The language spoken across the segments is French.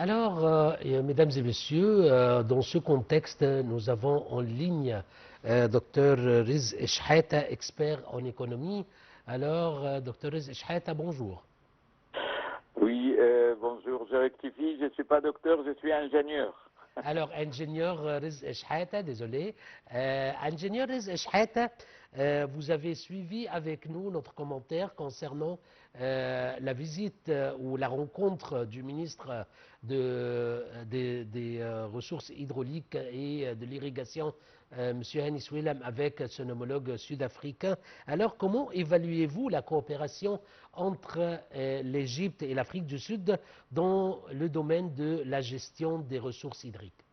Alors, mesdames et messieurs, dans ce contexte, nous avons en ligne Dr Riz Eshhata, expert en économie. Alors, Dr Riz Eshhata, bonjour. Oui, bonjour, je rectifie, je ne suis pas docteur, je suis ingénieur. Alors, ingénieur Riz Eshhata, désolé. Ingénieur Riz Eshhata, vous avez suivi avec nous notre commentaire concernant la visite ou la rencontre du ministre des ressources hydrauliques et de l'irrigation, M. Hani Souilam, avec son homologue sud-africain. Alors, comment évaluez-vous la coopération entre l'Égypte et l'Afrique du Sud dans le domaine de la gestion des ressources hydriques?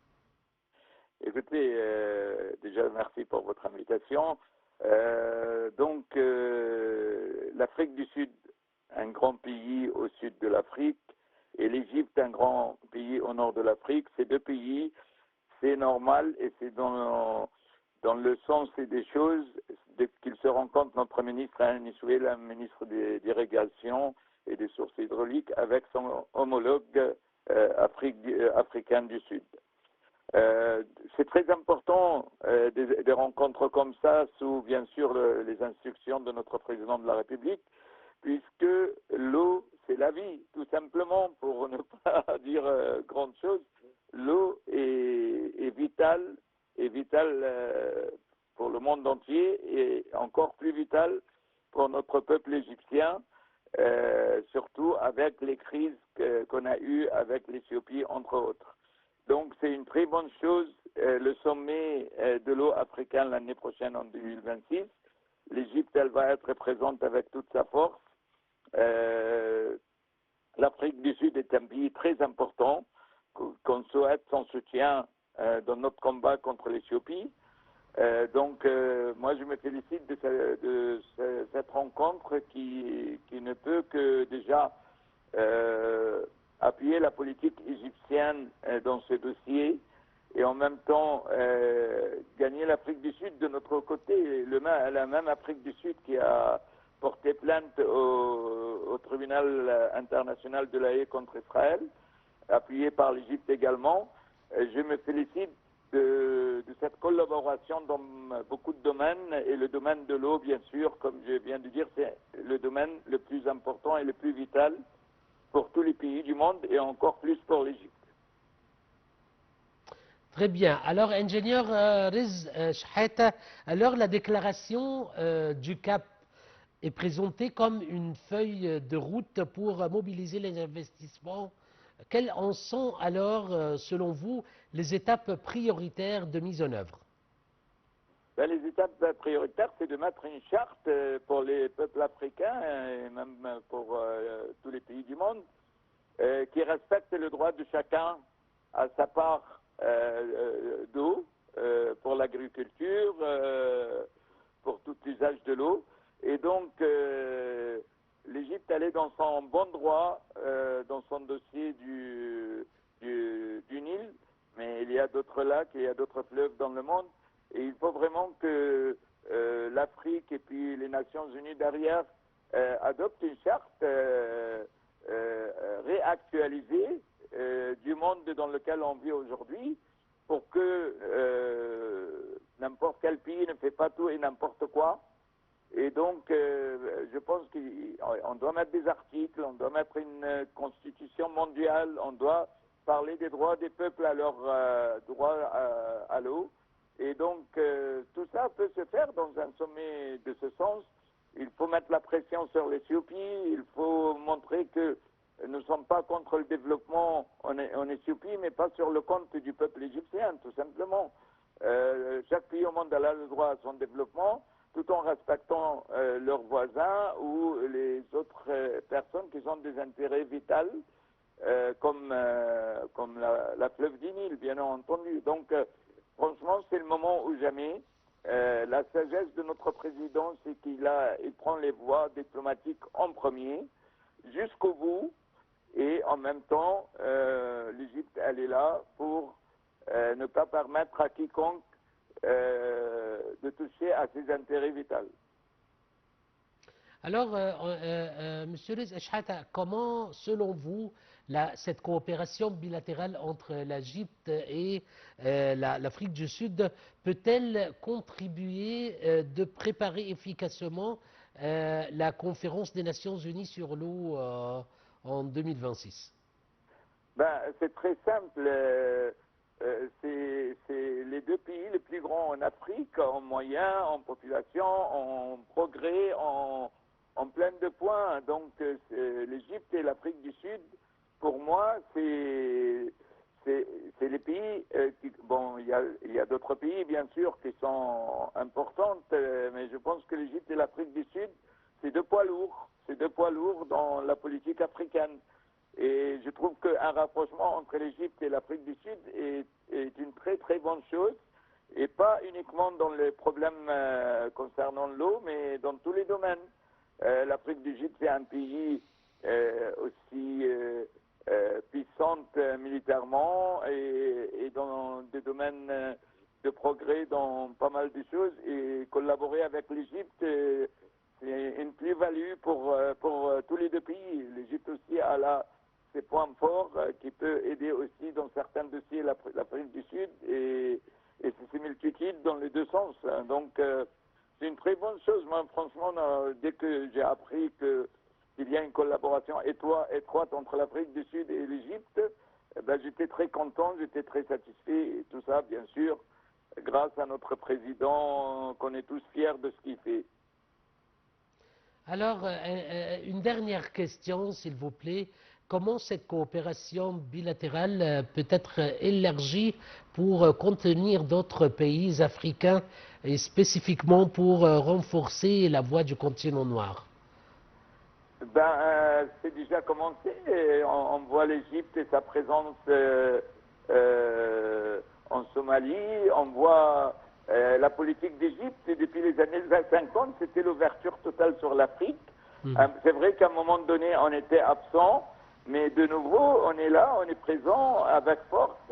Écoutez, déjà merci pour votre invitation. L'Afrique du Sud, un grand pays au sud de l'Afrique, et l'Égypte, un grand pays au nord de l'Afrique. Ces deux pays, c'est normal et c'est dans le sens des choses qu'ils se rencontrent, notre ministre Hani Souilam, ministre d'Irrigation et des sources hydrauliques, avec son homologue africain du Sud. C'est très important des rencontres comme ça, sous bien sûr les instructions de notre président de la République, puisque l'eau, c'est la vie, tout simplement, pour ne pas dire grande chose. L'eau est vitale, pour le monde entier et encore plus vitale pour notre peuple égyptien, surtout avec les crises qu'on a eues avec l'Éthiopie, entre autres. Donc c'est une très bonne chose, le sommet de l'eau africaine l'année prochaine en 2026. L'Égypte, elle va être présente avec toute sa force. L'Afrique du Sud est un pays très important, qu'on souhaite son soutien dans notre combat contre l'Éthiopie. Moi je me félicite de cette rencontre qui ne peut que déjà appuyer la politique égyptienne dans ce dossier et en même temps gagner l'Afrique du Sud de notre côté, la même Afrique du Sud qui a porté plainte au tribunal international de la Haye contre Israël, appuyé par l'Égypte également. Je me félicite de cette collaboration dans beaucoup de domaines, et le domaine de l'eau, bien sûr, comme je viens de dire, c'est le domaine le plus important et le plus vital pour tous les pays du monde et encore plus pour l'Égypte. Très bien. Alors, ingénieur Riz Shahata, alors la déclaration du CAP est présentée comme une feuille de route pour mobiliser les investissements. Quelles en sont alors, selon vous, les étapes prioritaires de mise en œuvre? Les étapes prioritaires, c'est de mettre une charte pour les peuples africains et même pour tous les pays du monde qui respecte le droit de chacun à sa part d'eau pour l'agriculture, pour tout usage de l'eau. Et donc, l'Égypte, elle est dans son bon droit, dans son dossier du Nil, mais il y a d'autres lacs, il y a d'autres fleuves dans le monde. Et il faut vraiment que l'Afrique et puis les Nations Unies derrière adoptent une charte réactualisée du monde dans lequel on vit aujourd'hui, pour que n'importe quel pays ne fait pas tout et n'importe quoi. Et donc, je pense qu'on doit mettre des articles, on doit mettre une constitution mondiale, on doit parler des droits des peuples à leur droit à l'eau. Et donc, tout ça peut se faire dans un sommet de ce sens. Il faut mettre la pression sur l'Éthiopie, il faut montrer que nous ne sommes pas contre le développement en Éthiopie, mais pas sur le compte du peuple égyptien, tout simplement. Chaque pays au monde a le droit à son développement, tout en respectant leurs voisins ou les autres personnes qui ont des intérêts vitaux, comme la fleuve du Nil, bien entendu. Donc, franchement, c'est le moment ou jamais. La sagesse de notre président, c'est qu'il prend les voies diplomatiques en premier, jusqu'au bout, et en même temps, l'Égypte, elle est là pour ne pas permettre à quiconque de toucher à ses intérêts vitaux. Alors, Monsieur Riz Eshhata, comment, selon vous, cette coopération bilatérale entre l'Égypte et l'Afrique du Sud peut-elle contribuer de préparer efficacement la conférence des Nations Unies sur l'eau en 2026? Ben, c'est très simple. C'est les deux pays les plus grands en Afrique, en moyens, en population, en progrès, en plein de points. Donc, l'Égypte et l'Afrique du Sud, pour moi, c'est les pays qui... Bon, il y a d'autres pays, bien sûr, qui sont importants, mais je pense que l'Égypte et l'Afrique du Sud, c'est deux poids lourds. C'est deux poids lourds dans la politique africaine. Et je trouve qu'un rapprochement entre l'Égypte et l'Afrique du Sud est une très très bonne chose, et pas uniquement dans les problèmes concernant l'eau, mais dans tous les domaines. L'Afrique du Sud, c'est un pays aussi puissante militairement et dans des domaines de progrès dans pas mal de choses, et collaborer avec l'Égypte, c'est une plus-value pour tous les deux pays. L'Égypte aussi a ses points forts qui peut aider aussi dans certains dossiers l'Afrique du Sud, et c'est similitude dans les deux sens. Donc c'est une très bonne chose. Moi, franchement, dès que j'ai appris qu'il y a une collaboration étroite entre l'Afrique du Sud et l'Égypte, ben, j'étais très content, j'étais très satisfait, et tout ça, bien sûr, grâce à notre président, qu'on est tous fiers de ce qu'il fait. Alors, une dernière question, s'il vous plaît. Comment cette coopération bilatérale peut être élargie pour contenir d'autres pays africains et spécifiquement pour renforcer la voix du continent noir? Ben, c'est déjà commencé. On voit l'Égypte et sa présence en Somalie. On voit la politique d'Égypte depuis les années 50, c'était l'ouverture totale sur l'Afrique. C'est vrai qu'à un moment donné, on était absent, mais de nouveau, on est là, on est présent avec force.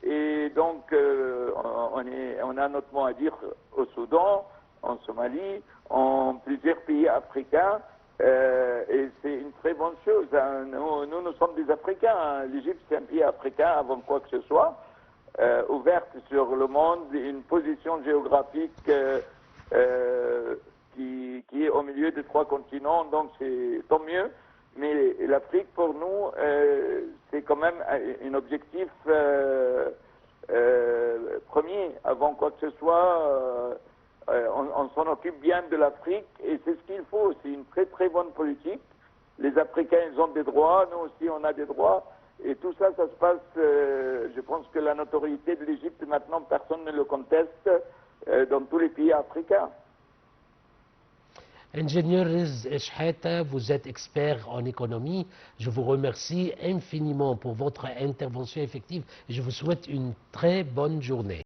Et donc, on a notre mot à dire au Soudan, en Somalie, en plusieurs pays africains. Et c'est une très bonne chose. Hein. Nous sommes des Africains. Hein. L'Égypte, c'est un pays africain avant quoi que ce soit. Ouverte sur le monde, une position géographique qui est au milieu des trois continents, donc c'est tant mieux. Mais l'Afrique, pour nous, c'est quand même un objectif premier. Avant quoi que ce soit, on s'en occupe bien de l'Afrique, et c'est ce qu'il faut. C'est une très très bonne politique. Les Africains, ils ont des droits, nous aussi on a des droits. Et tout ça, ça se passe, je pense que la notoriété de l'Égypte, maintenant, personne ne le conteste dans tous les pays africains. Ingénieur Riz Eshhata, vous êtes expert en économie. Je vous remercie infiniment pour votre intervention effective et je vous souhaite une très bonne journée.